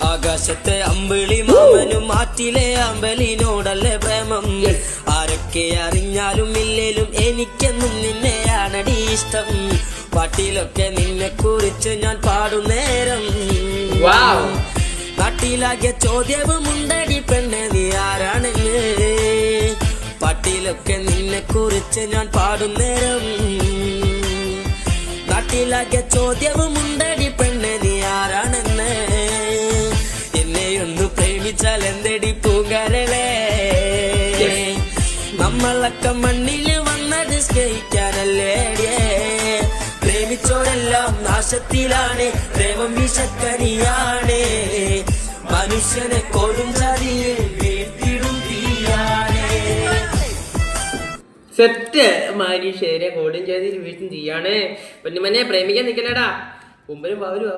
ആകാശത്തെ അമ്പിളി മാമനും മാറ്റിലെ അമ്പലിനോടല്ലേ പ്രേമം. ആരൊക്കെ അറിഞ്ഞാലും ഇല്ലേലും എനിക്കെന്നും നിന്നെയാണടി ഇഷ്ടം. പാട്ടിലൊക്കെ നിന്നെ കുറിച്ച് ഞാൻ പാടുന്നേരം നാട്ടിലാകെ ചോദ്യവുമുണ്ടടി പെണ്ണെ നീ ആരാണെന്ന്. പാട്ടിലൊക്കെ നിന്നെ കുറിച്ച് ഞാൻ പാടുന്നേരം നാട്ടിലാകെ ചോദ്യവുമുണ്ടടി പെണ്ണെ നീ ആരാണെന്ന്. എന്നെയൊന്നു പ്രേമിച്ചാൽ എന്തടി പൂങ്കരളേ, നമ്മളൊക്കെ മണ്ണിൽ വന്നത് സ്നേഹിക്കാനല്ലേ. പ്രേമിച്ചോരെല്ലാം നാശത്തിലാണ്, പ്രേമം വിഷക്കനിയാണ്, മനുഷ്യനെ കൊടും ചതിയിൽ വീഴ്ത്തിടും തീയാണ്. സെറ്റ് മാരീഷേരെ കൊടും ചതിയിൽ വീഴ്ത്തും തീയാണ്. പൊന്നുമനെ പ്രേമിക്കാൻ നിൽക്കലടാ, മുമ്പിലും പവരും